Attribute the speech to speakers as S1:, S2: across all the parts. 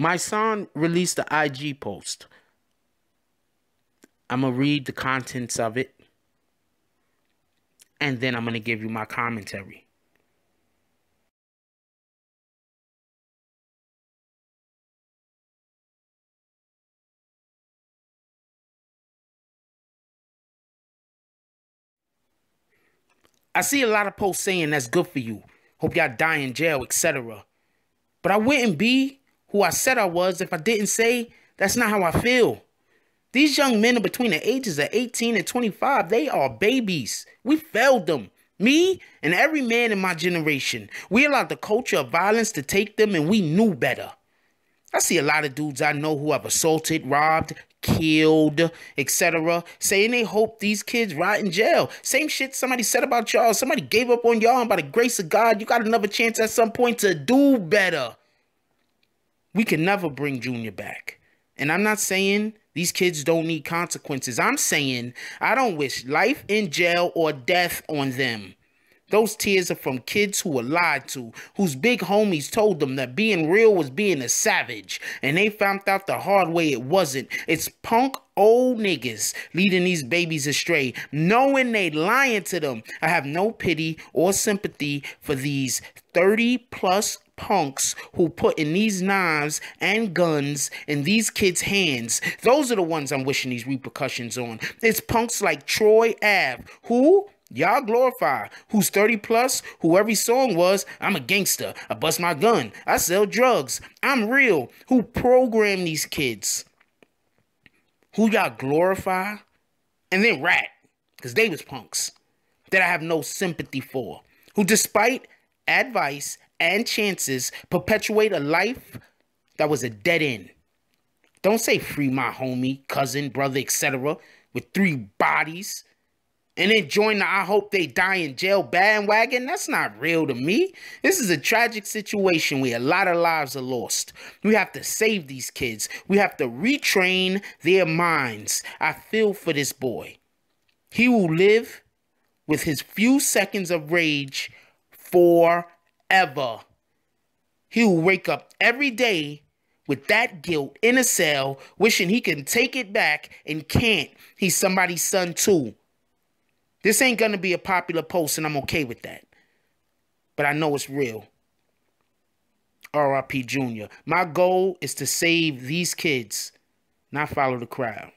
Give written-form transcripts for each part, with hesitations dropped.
S1: Mysonne released the IG post. I'm going to read the contents of it, and then I'm going to give you my commentary. I see a lot of posts saying that's good for you. Hope y'all die in jail, etc. But I wouldn't be who I said I was if I didn't say that's not how I feel. These young men are between the ages of 18 and 25. They are babies. We failed them. Me and every man in my generation. We allowed the culture of violence to take them, and we knew better. I see a lot of dudes I know who have assaulted, robbed, killed, etc. saying they hope these kids rot in jail. Same shit somebody said about y'all. Somebody gave up on y'all, and by the grace of God, you got another chance at some point to do better. We can never bring Junior back. And I'm not saying these kids don't need consequences. I'm saying I don't wish life in jail or death on them. Those tears are from kids who were lied to, whose big homies told them that being real was being a savage, and they found out the hard way it wasn't. It's punk old niggas leading these babies astray, knowing they lying to them. I have no pity or sympathy for these 30+ punks who putting these knives and guns in these kids' hands. Those are the ones I'm wishing these repercussions on. It's punks like Troy Ave, who y'all glorify, who's 30+, who every song was, I'm a gangster, I bust my gun, I sell drugs, I'm real, who program these kids, who y'all glorify, and then rat, because they was punks, that I have no sympathy for, who despite advice and chances perpetuate a life that was a dead end. Don't say free my homie, cousin, brother, etc. with 3 bodies, and then join the I hope they die in jail bandwagon. That's not real to me. This is a tragic situation where a lot of lives are lost. We have to save these kids. We have to retrain their minds. I feel for this boy. He will live with his few seconds of rage forever. He will wake up every day with that guilt in a cell, wishing he can take it back and can't. He's somebody's son too. This ain't gonna be a popular post, and I'm okay with that. But I know it's real. R.I.P. Junior. My goal is to save these kids, not follow the crowd.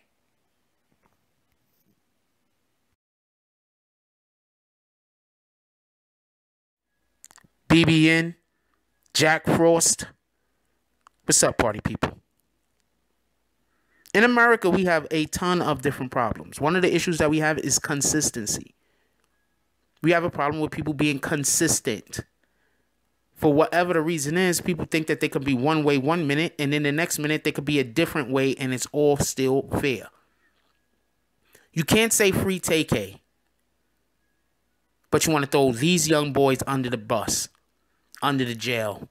S1: BBN, Jack Frost. What's up, party people? In America, we have a ton of different problems. One of the issues that we have is consistency. We have a problem with people being consistent. For whatever the reason is, people think that they could be one way 1 minute, and then the next minute they could be a different way, and it's all still fair. You can't say free TK, but you want to throw these young boys under the bus, under the jail.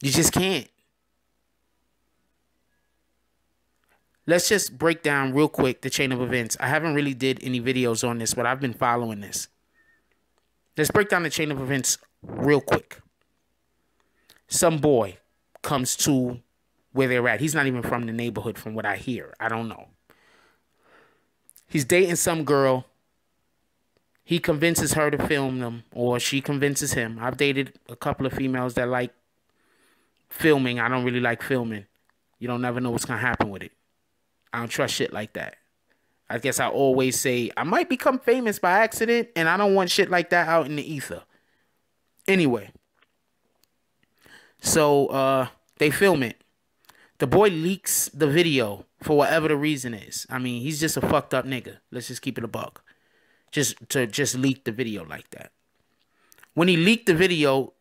S1: You just can't. Let's just break down real quick the chain of events. I haven't really did any videos on this, but I've been following this. Let's break down the chain of events real quick. Some boy comes to where they're at. He's not even from the neighborhood from what I hear. I don't know. He's dating some girl. He convinces her to film them, or she convinces him. I've dated a couple of females that like filming. I don't really like filming. You don't never know what's going to happen with it. I don't trust shit like that. I guess I always say I might become famous by accident, and I don't want shit like that out in the ether. Anyway. So, they film it. The boy leaks the video for whatever the reason is. I mean, he's just a fucked up nigga. Let's just keep it a buck. Just leak the video like that. When he leaked the video,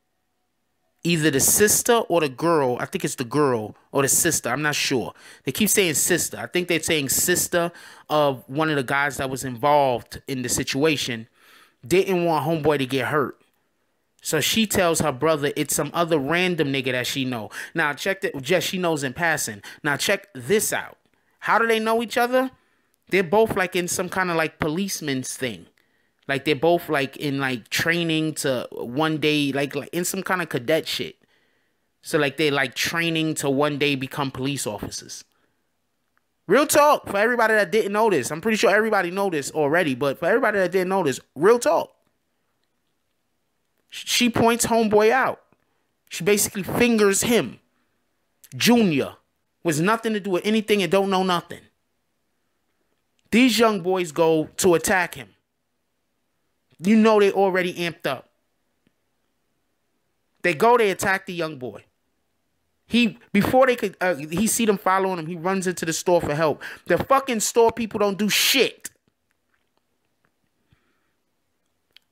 S1: either the sister or the girl, I think it's the girl or the sister, I'm not sure. They keep saying sister. I think they're saying sister of one of the guys that was involved in the situation didn't want homeboy to get hurt. So she tells her brother it's some other random nigga that she know. Now check that, just she knows in passing. Now check this out. How do they know each other? They're both like in some kind of like policeman's thing. Like they're both like in like training to one day, like in some kind of cadet shit. So like they're like training to one day become police officers. Real talk for everybody that didn't know this. I'm pretty sure everybody know this already, but for everybody that didn't know this, real talk. She points homeboy out. She basically fingers him. Junior with nothing to do with anything and don't know nothing. These young boys go to attack him. You know they already amped up. They attack the young boy. Before they could, he see them following him, he runs into the store for help. The fucking store people don't do shit.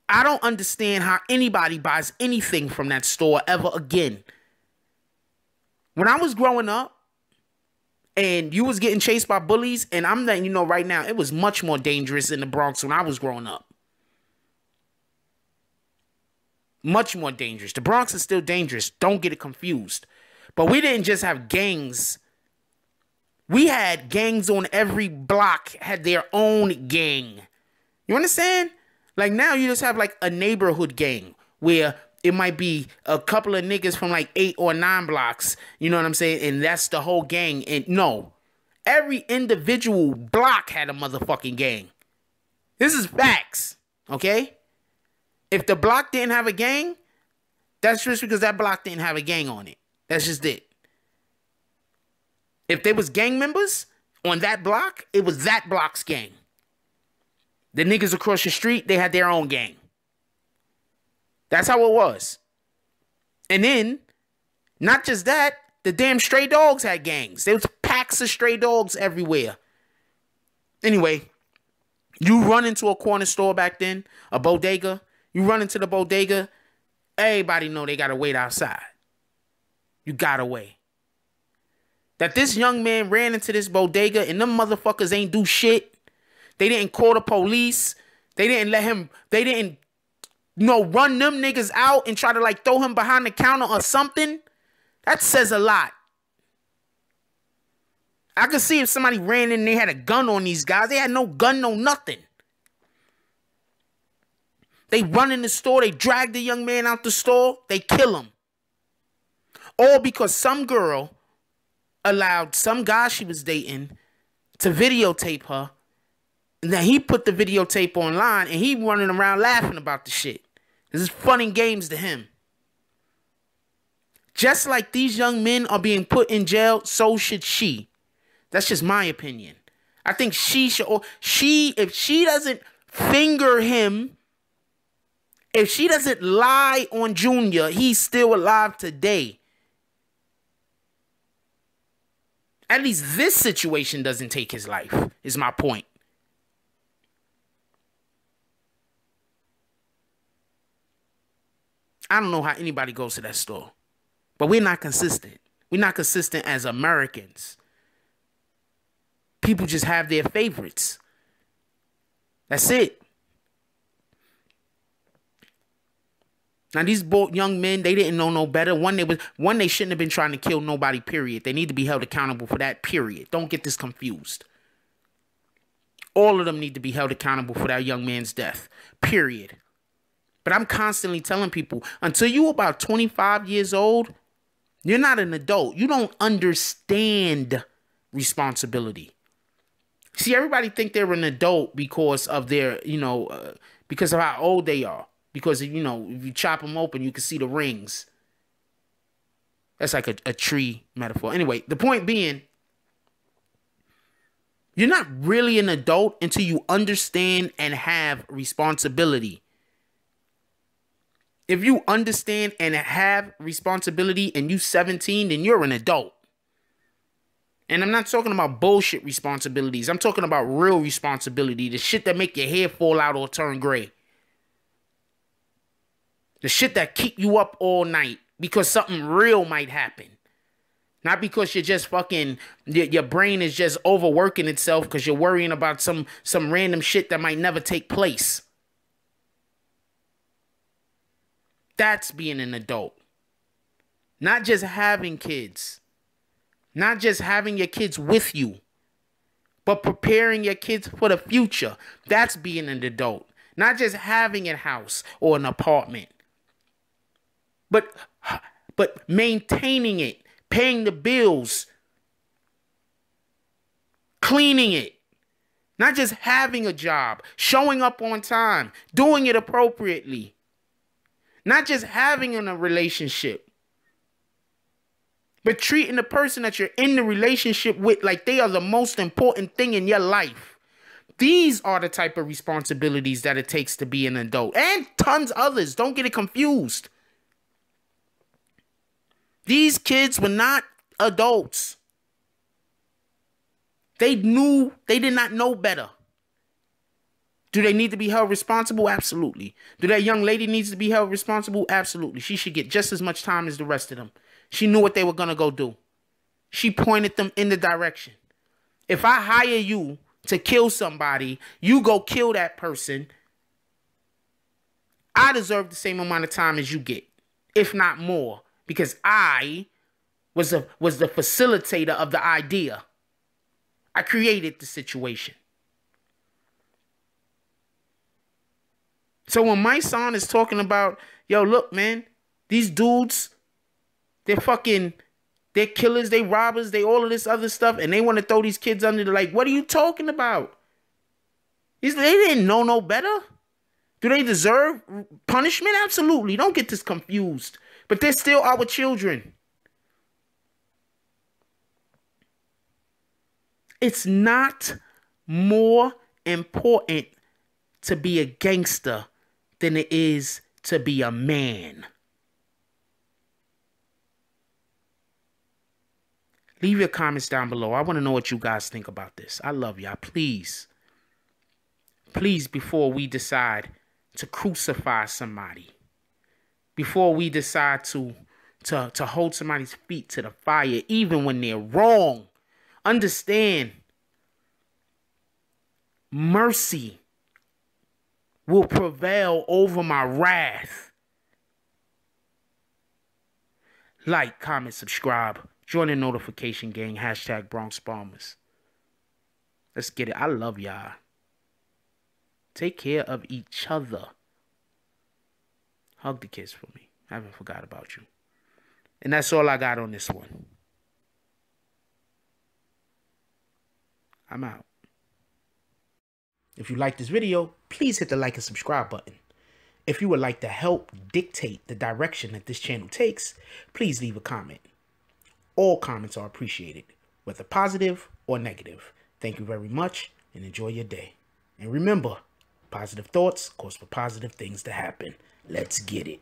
S1: I don't understand how anybody buys anything from that store ever again. When I was growing up, and you was getting chased by bullies, and I'm letting you know right now, it was much more dangerous in the Bronx when I was growing up. Much more dangerous. The Bronx is still dangerous. Don't get it confused. But we didn't just have gangs. We had gangs on every block, had their own gang. You understand? Like now you just have like a neighborhood gang where it might be a couple of niggas from like 8 or 9 blocks. You know what I'm saying? And that's the whole gang. And no, every individual block had a motherfucking gang. This is facts. Okay? If the block didn't have a gang, that's just because that block didn't have a gang on it. That's just it. If there was gang members on that block, it was that block's gang. The niggas across the street, they had their own gang. That's how it was. And then, not just that, the damn stray dogs had gangs. There was packs of stray dogs everywhere. Anyway, you run into a corner store back then, a bodega. You run into the bodega, everybody know they gotta wait outside. You gotta wait. That this young man ran into this bodega and them motherfuckers ain't do shit. They didn't call the police. They didn't run them niggas out and try to like throw him behind the counter or something. That says a lot. I could see if somebody ran in and they had a gun on these guys. They had no gun, no nothing. They run in the store. They drag the young man out the store. They kill him. All because some girl allowed some guy she was dating to videotape her. And then he put the videotape online and he running around laughing about the shit. This is fun and games to him. Just like these young men are being put in jail, so should she. That's just my opinion. I think she should, if she doesn't finger him, if she doesn't lie on Junior, he's still alive today. At least this situation doesn't take his life, is my point. I don't know how anybody goes to that store. But we're not consistent. We're not consistent as Americans. People just have their favorites. That's it. Now, these both young men, they didn't know no better. One, they shouldn't have been trying to kill nobody, period. They need to be held accountable for that, period. Don't get this confused. All of them need to be held accountable for that young man's death, period. But I'm constantly telling people, until you're about 25 years old, you're not an adult. You don't understand responsibility. See, everybody think they're an adult because of their, because of how old they are. Because, if you chop them open, you can see the rings. That's like a tree metaphor. Anyway, the point being, you're not really an adult until you understand and have responsibility. If you understand and have responsibility and you 17, then you're an adult. And I'm not talking about bullshit responsibilities. I'm talking about real responsibility. The shit that make your hair fall out or turn gray. The shit that keep you up all night because something real might happen. Not because you're just fucking, your brain is just overworking itself because you're worrying about some random shit that might never take place. That's being an adult. Not just having kids. Not just having your kids with you. But preparing your kids for the future. That's being an adult. Not just having a house or an apartment. But but maintaining it, paying the bills, cleaning it, not just having a job, showing up on time, doing it appropriately, not just having a relationship, but treating the person that you're in the relationship with like they are the most important thing in your life. These are the type of responsibilities that it takes to be an adult. And tons others. Don't get it confused. These kids were not adults. They did not know better. Do they need to be held responsible? Absolutely. Do that young lady needs to be held responsible? Absolutely. She should get just as much time as the rest of them. She knew what they were going to go do. She pointed them in the direction. If I hire you to kill somebody, you go kill that person, I deserve the same amount of time as you get, if not more, because I was the facilitator of the idea. I created the situation. So when Mysonne is talking about, yo, look, man, these dudes, they're killers, they robbers, they all of this other stuff, and they want to throw these kids under the, like, what are you talking about? They didn't know no better. Do they deserve punishment? Absolutely. Don't get this confused. But they're still our children. It's not more important to be a gangster than it is to be a man. Leave your comments down below. I want to know what you guys think about this. I love y'all. Please, before we decide to crucify somebody, before we decide to hold somebody's feet to the fire, even when they're wrong, understand, mercy will prevail over my wrath. Like, comment, subscribe. Join the notification gang. # Bronx Bombers. Let's get it. I love y'all. Take care of each other. Hug the kids for me. I haven't forgot about you. And that's all I got on this one. I'm out. If you like this video, please hit the like and subscribe button. If you would like to help dictate the direction that this channel takes, please leave a comment. All comments are appreciated, whether positive or negative. Thank you very much and enjoy your day. And remember, positive thoughts cause for positive things to happen. Let's get it.